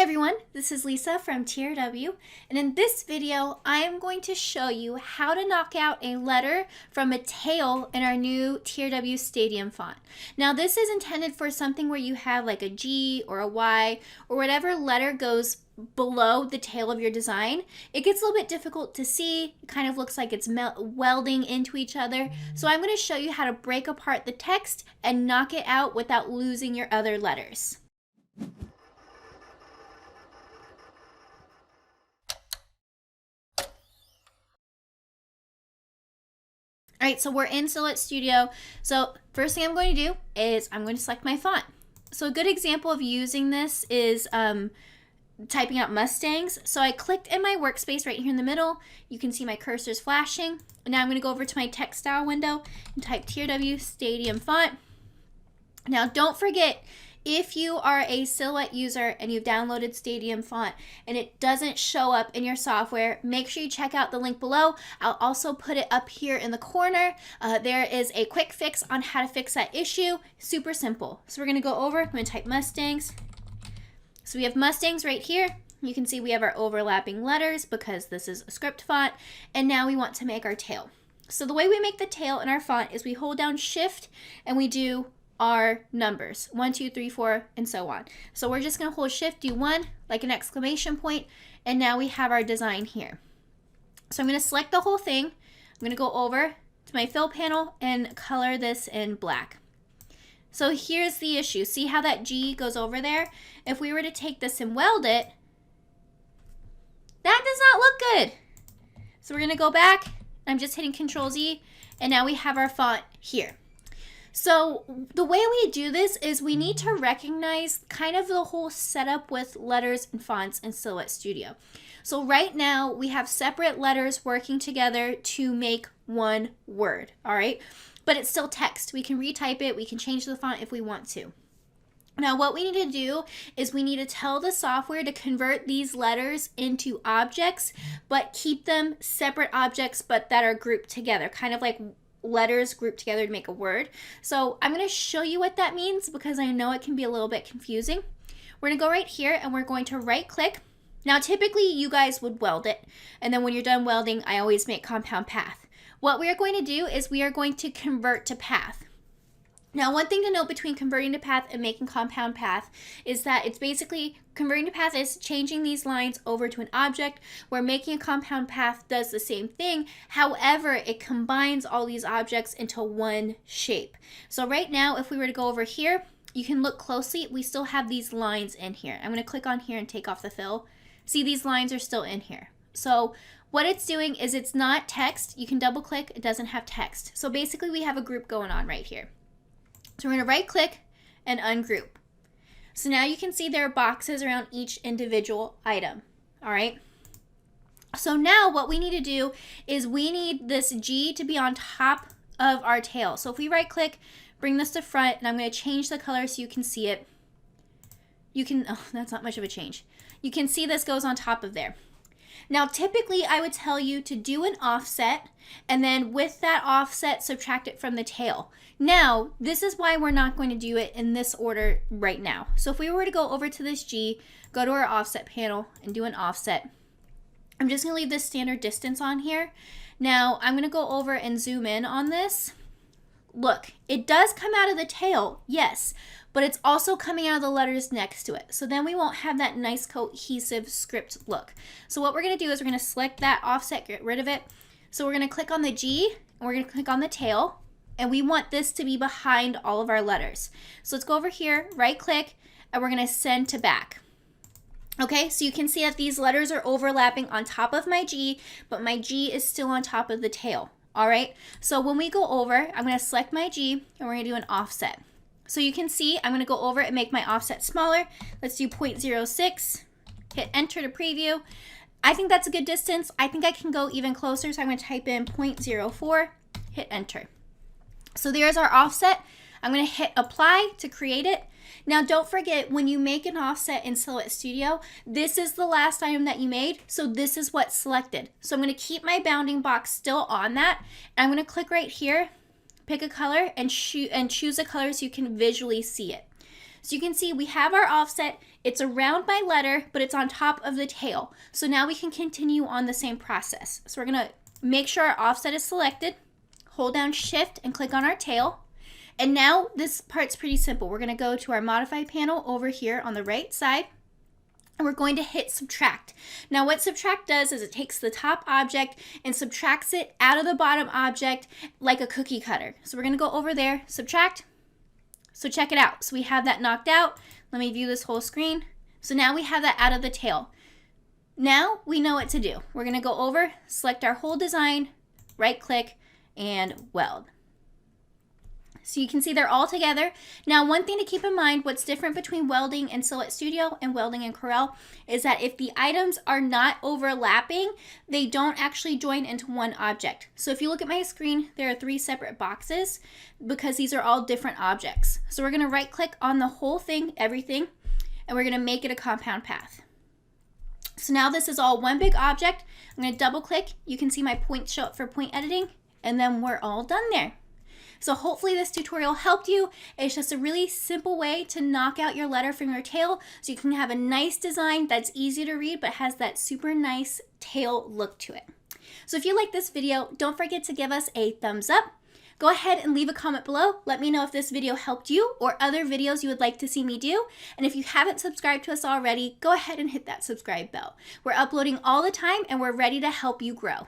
everyone, this is Lisa from TRW, and in this video I am going to show you how to knock out a letter from a tail in our new TRW Stadium font. Now this is intended for something where you have like a G or a Y or whatever letter goes below the tail of your design. It gets a little bit difficult to see. It kind of looks like it's welding into each other. So I'm going to show you how to break apart the text and knock it out without losing your other letters. All right, so we're in Silhouette Studio. So first thing I'm going to do is I'm going to select my font. So a good example of using this is typing out Mustangs. So I clicked in my workspace right here in the middle. You can see my cursor's flashing. Now I'm going to go over to my text style window and type TRW Stadium Font. Now don't forget, if you are a Silhouette user and you've downloaded Stadium Font and it doesn't show up in your software, make sure you check out the link below. I'll also put it up here in the corner. There is a quick fix on how to fix that issue. Super simple. So we're going to go over, I'm going to type Mustangs. So we have Mustangs right here. You can see we have our overlapping letters because this is a script font. And now we want to make our tail. So the way we make the tail in our font is we hold down Shift and we do our numbers 1, 2, 3, 4, and so on. So we're just going to hold Shift, do 1 like an exclamation point, and now we have our design here. So I'm going to select the whole thing. I'm going to go over to my fill panel and color this in black. So here's the issue. See how that G goes over there? If we were to take this and weld it, that does not look good. So we're going to go back. I'm just hitting Control Z, and now we have our font here. So the way we do this is we need to recognize kind of the whole setup with letters and fonts in Silhouette Studio. So right now we have separate letters working together to make one word, all right? But it's still text. We can retype it, we can change the font if we want to. Now what we need to do is we need to tell the software to convert these letters into objects, but keep them separate objects but that are grouped together, kind of like letters grouped together to make a word. So I'm going to show you what that means because I know it can be a little bit confusing. We're going to go right here and we're going to right click. Now typically you guys would weld it, and then when you're done welding I always make compound path. What we are going to do is we are going to convert to path. Now one thing to note between converting to path and making compound path is that it's basically converting to path is changing these lines over to an object, where making a compound path does the same thing. However, it combines all these objects into one shape. So right now if we were to go over here, you can look closely, we still have these lines in here. I'm going to click on here and take off the fill. See, these lines are still in here. So what it's doing is it's not text. You can double click, it doesn't have text. So basically we have a group going on right here. So we're going to right click and ungroup. So now you can see there are boxes around each individual item. All right. So now what we need to do is we need this G to be on top of our tail. So if we right click, bring this to front, and I'm going to change the color so you can see it. You can, oh, that's not much of a change. You can see this goes on top of there. Now typically I would tell you to do an offset, and then with that offset subtract it from the tail. Now this is why we're not going to do it in this order right now. So if we were to go over to this G, go to our offset panel and do an offset, I'm just going to leave this standard distance on here. Now I'm going to go over and zoom in on this. Look, it does come out of the tail, yes, but it's also coming out of the letters next to it. So then we won't have that nice cohesive script look. So what we're going to do is we're going to select that offset, get rid of it. So we're going to click on the G and we're going to click on the tail, and we want this to be behind all of our letters. So let's go over here, right click, and we're going to send to back. Okay, so you can see that these letters are overlapping on top of my G, but my G is still on top of the tail. All right, so when we go over, I'm going to select my G and we're going to do an offset. So you can see I'm going to go over and make my offset smaller. Let's do 0.06, hit enter to preview. I think that's a good distance. I think I can go even closer, so I'm going to type in 0.04, hit enter. So there's our offset. I'm going to hit apply to create it. Now don't forget, when you make an offset in Silhouette Studio, this is the last item that you made, so this is what's selected. So I'm going to keep my bounding box still on that, and I'm going to click right here, pick a color, and choose a color so you can visually see it. So you can see we have our offset. It's around my letter, but it's on top of the tail. So now we can continue on the same process. So we're gonna make sure our offset is selected, hold down Shift and click on our tail. And now this part's pretty simple. We're gonna go to our modify panel over here on the right side, and we're going to hit subtract. Now what subtract does is it takes the top object and subtracts it out of the bottom object like a cookie cutter. So we're gonna go over there, subtract. So check it out. So we have that knocked out. Let me view this whole screen. So now we have that out of the tail. Now we know what to do. We're gonna go over, select our whole design, right click, and weld. So you can see they're all together. Now, one thing to keep in mind, what's different between welding in Silhouette Studio and welding in Corel is that if the items are not overlapping, they don't actually join into one object. So if you look at my screen, there are 3 separate boxes because these are all different objects. So we're gonna right click on the whole thing, everything, and we're gonna make it a compound path. So now this is all one big object. I'm gonna double click. You can see my points show up for point editing, and then we're all done there. So hopefully this tutorial helped you. It's just a really simple way to knock out your letter from your tail so you can have a nice design that's easy to read but has that super nice tail look to it. So if you like this video, don't forget to give us a thumbs up. Go ahead and leave a comment below. Let me know if this video helped you or other videos you would like to see me do. And if you haven't subscribed to us already, go ahead and hit that subscribe bell. We're uploading all the time and we're ready to help you grow.